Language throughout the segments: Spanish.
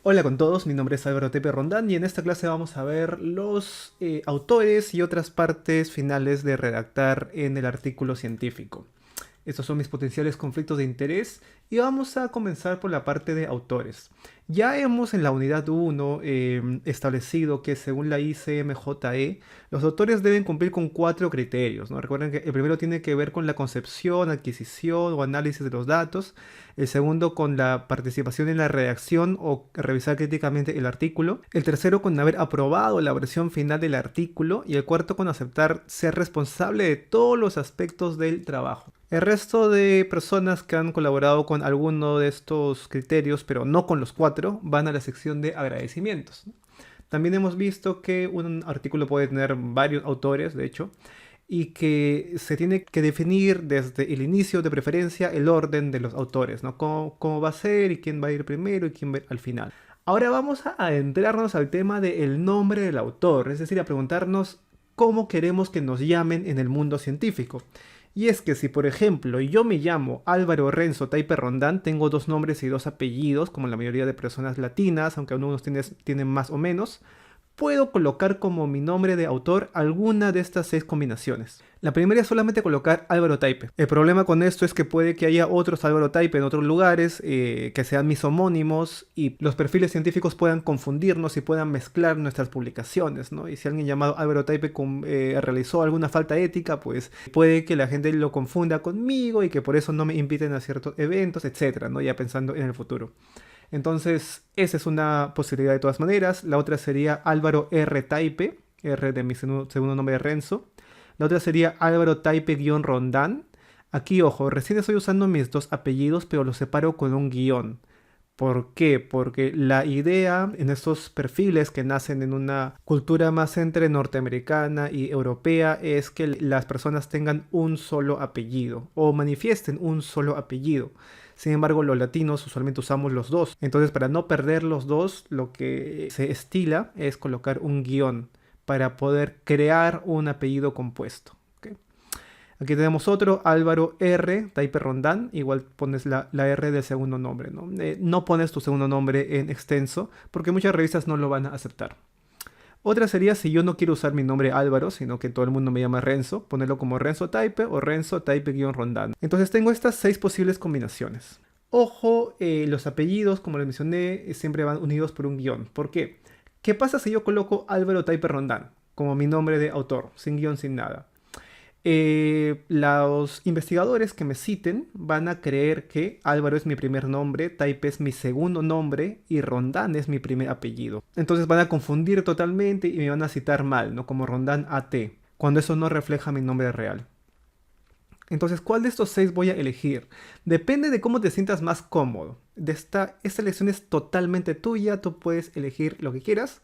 Hola con todos, mi nombre es Álvaro Tepe Rondán y en esta clase vamos a ver los autores y otras partes finales de redactar en el artículo científico. Estos son mis potenciales conflictos de interés y vamos a comenzar por la parte de autores. Ya hemos en la unidad 1 establecido que según la ICMJE, los autores deben cumplir con 4 criterios, ¿no? Recuerden que el primero tiene que ver con la concepción, adquisición o análisis de los datos, el segundo con la participación en la redacción o revisar críticamente el artículo, el tercero con haber aprobado la versión final del artículo y el cuarto con aceptar ser responsable de todos los aspectos del trabajo. El resto de personas que han colaborado con alguno de estos criterios, pero no con los 4, van a la sección de agradecimientos. También hemos visto que un artículo puede tener varios autores, de hecho, y que se tiene que definir desde el inicio, de preferencia, el orden de los autores, ¿no? Cómo va a ser y quién va a ir primero y quién va al final. Ahora vamos a adentrarnos al tema del nombre del autor, es decir, a preguntarnos cómo queremos que nos llamen en el mundo científico. Y es que si, por ejemplo, yo me llamo Álvaro Renzo Taipe Rondán, tengo 2 nombres y 2 apellidos, como la mayoría de personas latinas, aunque algunos tienen más o menos, puedo colocar como mi nombre de autor alguna de estas 6 combinaciones. La primera es solamente colocar Álvaro Taipe. El problema con esto es que puede que haya otros Álvaro Taipe en otros lugares, que sean mis homónimos, y los perfiles científicos puedan confundirnos y puedan mezclar nuestras publicaciones, ¿no? Y si alguien llamado Álvaro Taipe realizó alguna falta ética, pues puede que la gente lo confunda conmigo y que por eso no me inviten a ciertos eventos, etcétera, ¿no? Ya pensando en el futuro. Entonces, esa es una posibilidad de todas maneras. La otra sería Álvaro R. Taipe, R de mi segundo nombre de Renzo. La otra sería Álvaro Taipe-Rondán. Aquí, ojo, recién estoy usando mis 2 apellidos, pero los separo con un guión. ¿Por qué? Porque la idea en estos perfiles que nacen en una cultura más entre norteamericana y europea es que las personas tengan un solo apellido o manifiesten un solo apellido. Sin embargo, los latinos usualmente usamos los dos. Entonces, para no perder los dos, lo que se estila es colocar un guión para poder crear un apellido compuesto. ¿Ok? Aquí tenemos otro, Álvaro R. Taipe Rondán. Igual pones la R del segundo nombre, ¿no? No pones tu segundo nombre en extenso porque muchas revistas no lo van a aceptar. Otra sería si yo no quiero usar mi nombre Álvaro, sino que todo el mundo me llama Renzo, ponerlo como Renzo Taipe o Renzo Taipe-Rondán. Entonces tengo estas 6 posibles combinaciones. Ojo, los apellidos, como les mencioné, siempre van unidos por un guión. ¿Por qué? ¿Qué pasa si yo coloco Álvaro Taipe Rondán como mi nombre de autor, sin guión, sin nada? Los investigadores que me citen van a creer que Álvaro es mi primer nombre, Taipe es mi segundo nombre y Rondán es mi primer apellido. Entonces van a confundir totalmente y me van a citar mal, ¿no? Como Rondán AT, cuando eso no refleja mi nombre real. Entonces, ¿cuál de estos 6 voy a elegir? Depende de cómo te sientas más cómodo. Esta elección es totalmente tuya, tú puedes elegir lo que quieras.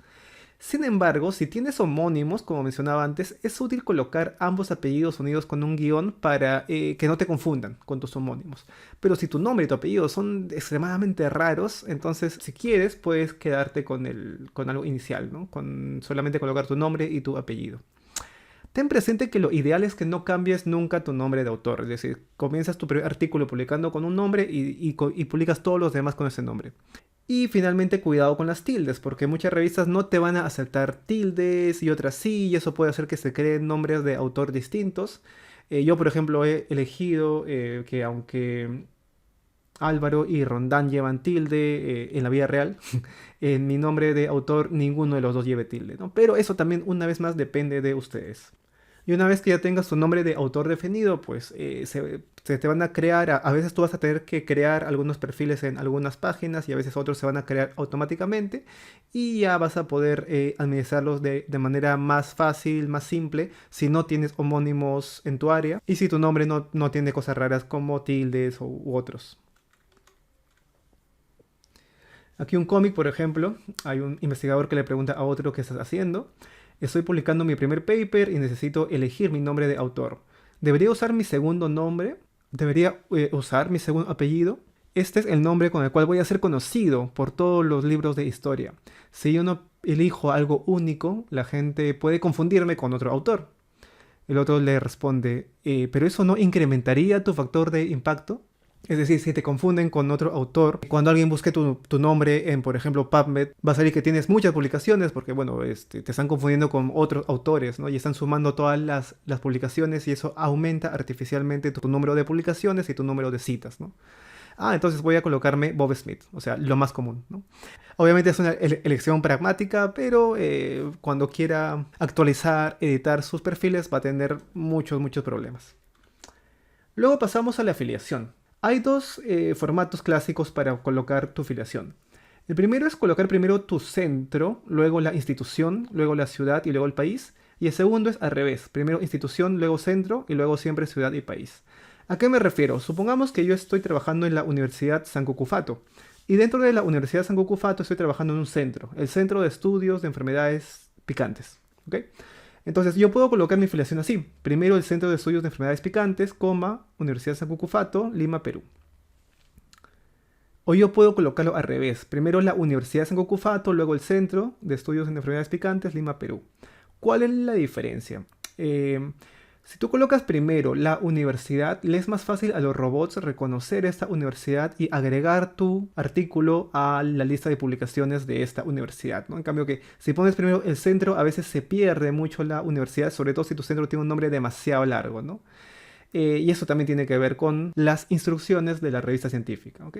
Sin embargo, si tienes homónimos, como mencionaba antes, es útil colocar ambos apellidos unidos con un guión para que no te confundan con tus homónimos. Pero si tu nombre y tu apellido son extremadamente raros, entonces si quieres puedes quedarte con algo inicial, ¿no? Con solamente colocar tu nombre y tu apellido. Ten presente que lo ideal es que no cambies nunca tu nombre de autor, es decir, comienzas tu primer artículo publicando con un nombre y publicas todos los demás con ese nombre. Y finalmente cuidado con las tildes, porque muchas revistas no te van a aceptar tildes y otras sí, y eso puede hacer que se creen nombres de autor distintos. Yo, por ejemplo, he elegido que aunque Álvaro y Rondán llevan tilde en la vida real, en mi nombre de autor ninguno de los dos lleve tilde, ¿no? Pero eso también una vez más depende de ustedes. Y una vez que ya tengas tu nombre de autor definido, pues se te van a crear, a veces tú vas a tener que crear algunos perfiles en algunas páginas y a veces otros se van a crear automáticamente y ya vas a poder administrarlos de manera más fácil, más simple, si no tienes homónimos en tu área y si tu nombre no tiene cosas raras como tildes u otros. Aquí un cómic, por ejemplo, hay un investigador que le pregunta a otro qué estás haciendo. Estoy publicando mi primer paper y necesito elegir mi nombre de autor. ¿Debería usar mi segundo nombre? ¿Debería usar mi segundo apellido? Este es el nombre con el cual voy a ser conocido por todos los libros de historia. Si yo no elijo algo único, la gente puede confundirme con otro autor. El otro le responde, ¿pero eso no incrementaría tu factor de impacto? Es decir, si te confunden con otro autor, cuando alguien busque tu nombre en, por ejemplo, PubMed, va a salir que tienes muchas publicaciones porque, bueno, te están confundiendo con otros autores, ¿no? Y están sumando todas las publicaciones y eso aumenta artificialmente tu número de publicaciones y tu número de citas, ¿no? Ah, entonces voy a colocarme Bob Smith, o sea, lo más común, ¿no? Obviamente es una elección pragmática, pero cuando quiera actualizar, editar sus perfiles va a tener muchos problemas. Luego pasamos a la afiliación. Hay dos formatos clásicos para colocar tu filiación. El primero es colocar primero tu centro, luego la institución, luego la ciudad y luego el país. Y el segundo es al revés, primero institución, luego centro y luego siempre ciudad y país. ¿A qué me refiero? Supongamos que yo estoy trabajando en la Universidad San Cucufato. Y dentro de la Universidad San Cucufato estoy trabajando en un centro, el Centro de Estudios de Enfermedades Picantes. ¿Ok? Entonces yo puedo colocar mi filiación así. Primero el Centro de Estudios de Enfermedades Picantes, Universidad San Cucufato, Lima, Perú. O yo puedo colocarlo al revés. Primero la Universidad San Cucufato, luego el Centro de Estudios de Enfermedades Picantes, Lima, Perú. ¿Cuál es la diferencia? Si tú colocas primero la universidad, le es más fácil a los robots reconocer esta universidad y agregar tu artículo a la lista de publicaciones de esta universidad, ¿no? En cambio que si pones primero el centro, a veces se pierde mucho la universidad, sobre todo si tu centro tiene un nombre demasiado largo, ¿no? Y eso también tiene que ver con las instrucciones de la revista científica, ¿ok?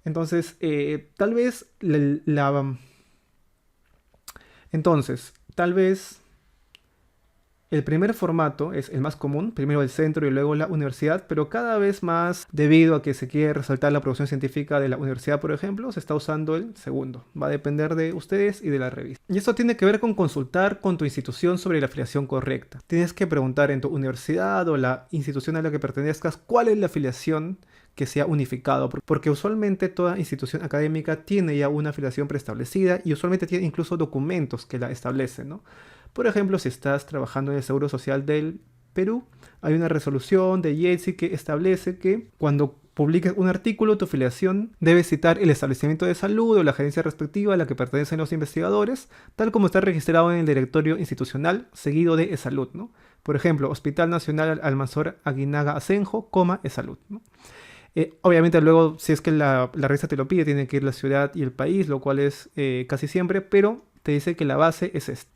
Entonces, tal vez tal vez el primer formato es el más común, primero el centro y luego la universidad, pero cada vez más, debido a que se quiere resaltar la producción científica de la universidad, por ejemplo, se está usando el segundo. Va a depender de ustedes y de la revista. Y esto tiene que ver con consultar con tu institución sobre la afiliación correcta. Tienes que preguntar en tu universidad o la institución a la que pertenezcas cuál es la afiliación que sea unificado, porque usualmente toda institución académica tiene ya una afiliación preestablecida y usualmente tiene incluso documentos que la establecen, ¿no? Por ejemplo, si estás trabajando en el Seguro Social del Perú, hay una resolución de IELTSI que establece que cuando publiques un artículo, tu afiliación debe citar el establecimiento de salud o la gerencia respectiva a la que pertenecen los investigadores, tal como está registrado en el directorio institucional, seguido de eSalud, ¿no? Por ejemplo, Hospital Nacional Almanzor Aguinaga Asenjo, eSalud, ¿no? Obviamente luego, si es que la revista te lo pide, tiene que ir la ciudad y el país, lo cual es casi siempre, pero te dice que la base es esta.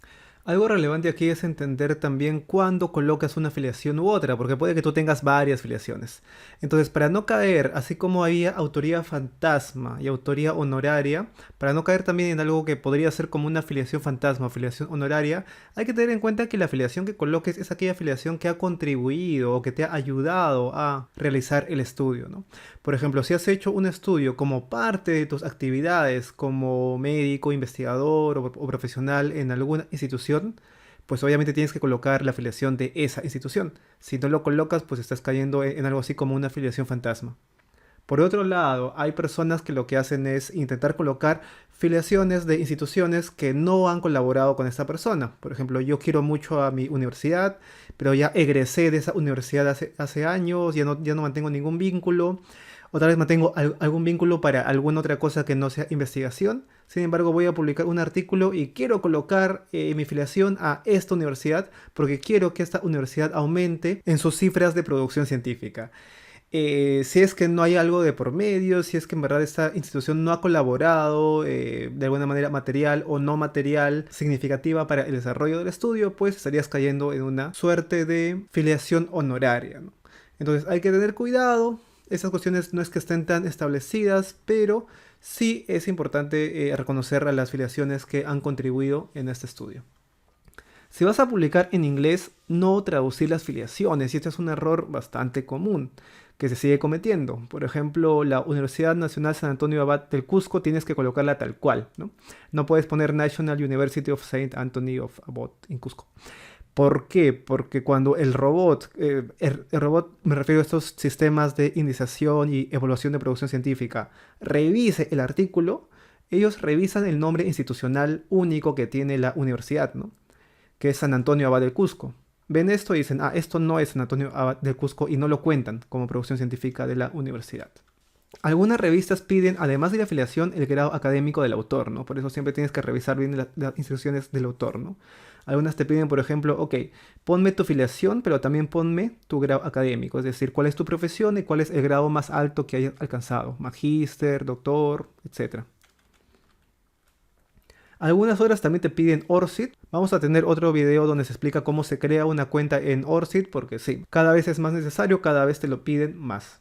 Algo relevante aquí es entender también cuándo colocas una afiliación u otra, porque puede que tú tengas varias afiliaciones. Entonces, para no caer, así como había autoría fantasma y autoría honoraria, para no caer también en algo que podría ser como una afiliación fantasma, afiliación honoraria, hay que tener en cuenta que la afiliación que coloques es aquella afiliación que ha contribuido o que te ha ayudado a realizar el estudio, ¿no? Por ejemplo, si has hecho un estudio como parte de tus actividades como médico, investigador o profesional en alguna institución, pues obviamente tienes que colocar la afiliación de esa institución. Si no lo colocas, pues estás cayendo en algo así como una afiliación fantasma. Por otro lado, hay personas que lo que hacen es intentar colocar filiaciones de instituciones que no han colaborado con esta persona. Por ejemplo, yo quiero mucho a mi universidad, pero ya egresé de esa universidad hace años, ya no mantengo ningún vínculo. Otra vez mantengo algún vínculo para alguna otra cosa que no sea investigación. Sin embargo, voy a publicar un artículo y quiero colocar mi filiación a esta universidad porque quiero que esta universidad aumente en sus cifras de producción científica. Si es que no hay algo de por medio, si es que en verdad esta institución no ha colaborado de alguna manera material o no material significativa para el desarrollo del estudio, pues estarías cayendo en una suerte de filiación honoraria, ¿no? Entonces hay que tener cuidado. Esas cuestiones no es que estén tan establecidas, pero sí es importante reconocer a las filiaciones que han contribuido en este estudio. Si vas a publicar en inglés, no traducir las filiaciones, y este es un error bastante común que se sigue cometiendo. Por ejemplo, la Universidad Nacional San Antonio Abad del Cusco tienes que colocarla tal cual, ¿no? No puedes poner National University of Saint Anthony of Abad en Cusco. ¿Por qué? Porque cuando el robot me refiero a estos sistemas de indexación y evaluación de producción científica, revise el artículo, ellos revisan el nombre institucional único que tiene la universidad, ¿no? Que es San Antonio Abad del Cusco. Ven esto y dicen, esto no es San Antonio Abad del Cusco y no lo cuentan como producción científica de la universidad. Algunas revistas piden, además de la afiliación, el grado académico del autor, ¿no? Por eso siempre tienes que revisar bien las instrucciones del autor, ¿no? Algunas te piden, por ejemplo, ok, ponme tu filiación, pero también ponme tu grado académico, es decir, cuál es tu profesión y cuál es el grado más alto que hayas alcanzado, magíster, doctor, etcétera. Algunas otras también te piden ORCID. Vamos a tener otro video donde se explica cómo se crea una cuenta en ORCID, porque sí, cada vez es más necesario, cada vez te lo piden más.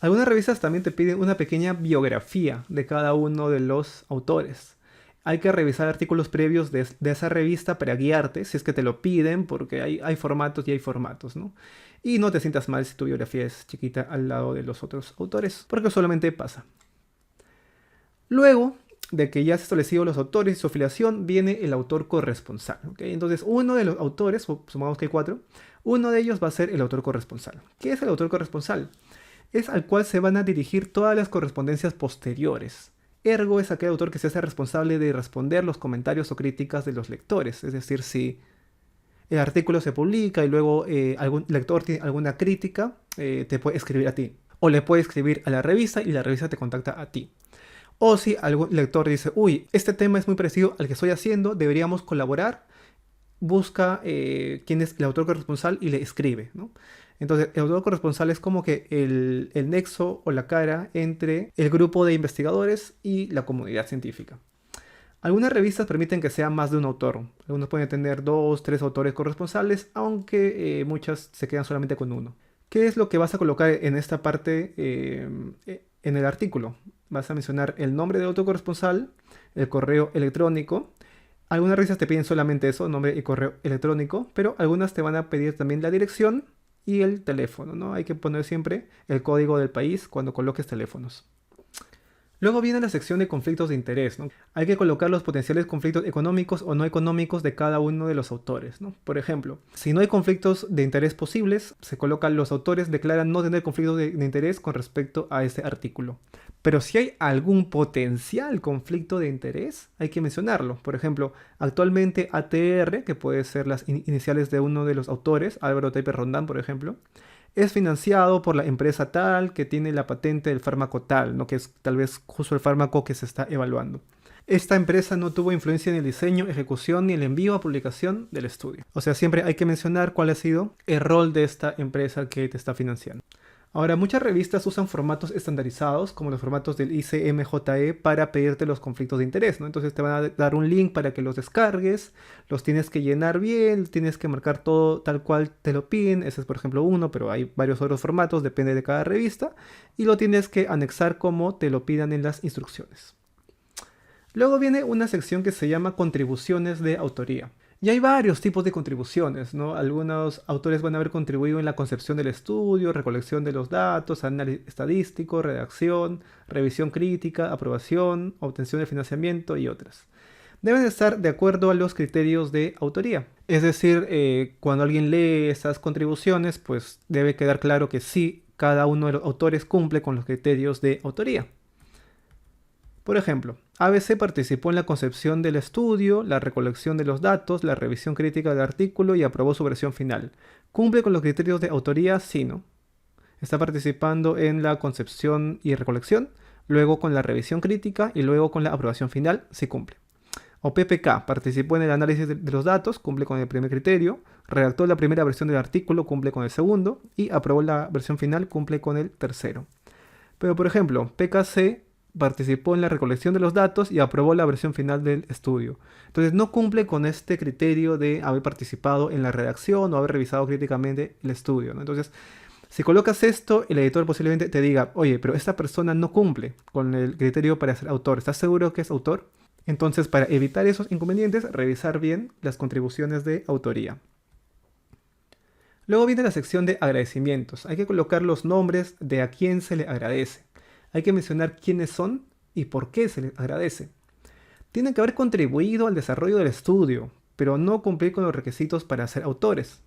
Algunas revistas también te piden una pequeña biografía de cada uno de los autores. Hay que revisar artículos previos de esa revista para guiarte, si es que te lo piden, porque hay formatos y hay formatos, ¿no? Y no te sientas mal si tu biografía es chiquita al lado de los otros autores, porque solamente pasa. Luego de que ya has establecido los autores y su afiliación, viene el autor corresponsal, ¿ok? Entonces, uno de los autores, supongamos que hay 4, uno de ellos va a ser el autor corresponsal. ¿Qué es el autor corresponsal? Es al cual se van a dirigir todas las correspondencias posteriores. Ergo es aquel autor que se hace responsable de responder los comentarios o críticas de los lectores. Es decir, si el artículo se publica y luego algún lector tiene alguna crítica, te puede escribir a ti. O le puede escribir a la revista y la revista te contacta a ti. O si algún lector dice, uy, este tema es muy parecido al que estoy haciendo, deberíamos colaborar, busca quién es el autor corresponsal y le escribe, ¿no? Entonces, el autor corresponsal es como que el nexo o la cara entre el grupo de investigadores y la comunidad científica. Algunas revistas permiten que sea más de un autor. Algunos pueden tener 2, 3 autores corresponsales, aunque muchas se quedan solamente con uno. ¿Qué es lo que vas a colocar en esta parte en el artículo? Vas a mencionar el nombre del autor corresponsal, el correo electrónico. Algunas revistas te piden solamente eso, nombre y correo electrónico, pero algunas te van a pedir también la dirección y el teléfono, ¿no? Hay que poner siempre el código del país cuando coloques teléfonos. Luego viene la sección de conflictos de interés, ¿no? Hay que colocar los potenciales conflictos económicos o no económicos de cada uno de los autores, ¿no? Por ejemplo, si no hay conflictos de interés posibles, se colocan los autores declaran no tener conflictos de interés con respecto a ese artículo. Pero si hay algún potencial conflicto de interés, hay que mencionarlo. Por ejemplo, actualmente ATR, que puede ser las iniciales de uno de los autores, Álvaro Teiper Rondán, por ejemplo, es financiado por la empresa tal que tiene la patente del fármaco tal, ¿no? Que es tal vez justo el fármaco que se está evaluando. Esta empresa no tuvo influencia en el diseño, ejecución ni el envío a publicación del estudio. O sea, siempre hay que mencionar cuál ha sido el rol de esta empresa que te está financiando. Ahora, muchas revistas usan formatos estandarizados, como los formatos del ICMJE, para pedirte los conflictos de interés, ¿no? Entonces te van a dar un link para que los descargues, los tienes que llenar bien, tienes que marcar todo tal cual te lo piden. Ese es, por ejemplo, uno, pero hay varios otros formatos, depende de cada revista, y lo tienes que anexar como te lo pidan en las instrucciones. Luego viene una sección que se llama contribuciones de autoría. Y hay varios tipos de contribuciones, ¿no? Algunos autores van a haber contribuido en la concepción del estudio, recolección de los datos, análisis estadístico, redacción, revisión crítica, aprobación, obtención de financiamiento y otras. Deben estar de acuerdo a los criterios de autoría. Es decir, cuando alguien lee esas contribuciones, pues debe quedar claro que sí, cada uno de los autores cumple con los criterios de autoría. Por ejemplo, ABC participó en la concepción del estudio, la recolección de los datos, la revisión crítica del artículo y aprobó su versión final. ¿Cumple con los criterios de autoría? Sí, ¿no? Está participando en la concepción y recolección, luego con la revisión crítica y luego con la aprobación final, sí cumple. O PPK participó en el análisis de los datos, cumple con el primer criterio, redactó la primera versión del artículo, cumple con el segundo y aprobó la versión final, cumple con el tercero. Pero por ejemplo, PKC participó en la recolección de los datos y aprobó la versión final del estudio. Entonces no cumple con este criterio de haber participado en la redacción o haber revisado críticamente el estudio, ¿no? Entonces, si colocas esto, el editor posiblemente te diga, oye, pero esta persona no cumple con el criterio para ser autor. ¿Estás seguro que es autor? Entonces, para evitar esos inconvenientes, revisar bien las contribuciones de autoría. Luego viene la sección de agradecimientos. Hay que colocar los nombres de a quién se le agradece. Hay que mencionar quiénes son y por qué se les agradece. Tienen que haber contribuido al desarrollo del estudio, pero no cumplir con los requisitos para ser autores.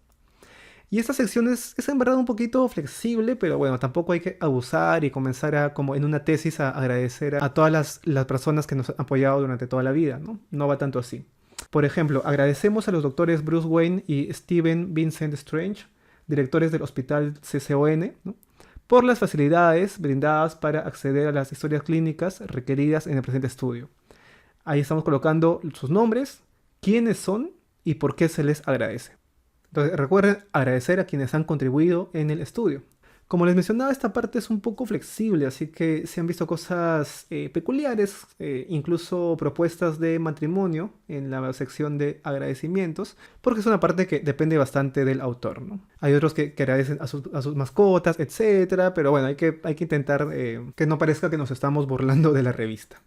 Y esta sección es en verdad un poquito flexible, pero bueno, tampoco hay que abusar y comenzar a, como en una tesis, a agradecer a todas las personas que nos han apoyado durante toda la vida, ¿no? No va tanto así. Por ejemplo, agradecemos a los doctores Bruce Wayne y Stephen Vincent Strange, directores del Hospital CCON, ¿no? Por las facilidades brindadas para acceder a las historias clínicas requeridas en el presente estudio. Ahí estamos colocando sus nombres, quiénes son y por qué se les agradece. Entonces recuerden agradecer a quienes han contribuido en el estudio. Como les mencionaba, esta parte es un poco flexible, así que se han visto cosas peculiares, incluso propuestas de matrimonio en la sección de agradecimientos, porque es una parte que depende bastante del autor, ¿no? Hay otros que agradecen a sus mascotas, etcétera, pero bueno, hay que intentar que no parezca que nos estamos burlando de la revista.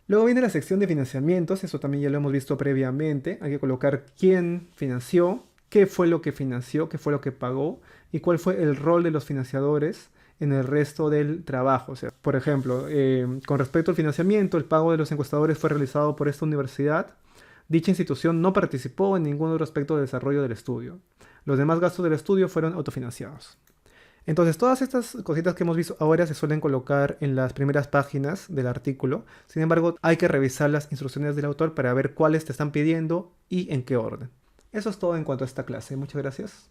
Luego viene la sección de financiamientos, eso también ya lo hemos visto previamente. Hay que colocar quién financió, qué fue lo que financió, qué fue lo que pagó y cuál fue el rol de los financiadores en el resto del trabajo. O sea, por ejemplo, con respecto al financiamiento, el pago de los encuestadores fue realizado por esta universidad. Dicha institución no participó en ningún otro aspecto del desarrollo del estudio. Los demás gastos del estudio fueron autofinanciados. Entonces, todas estas cositas que hemos visto ahora se suelen colocar en las primeras páginas del artículo. Sin embargo, hay que revisar las instrucciones del autor para ver cuáles te están pidiendo y en qué orden. Eso es todo en cuanto a esta clase. Muchas gracias.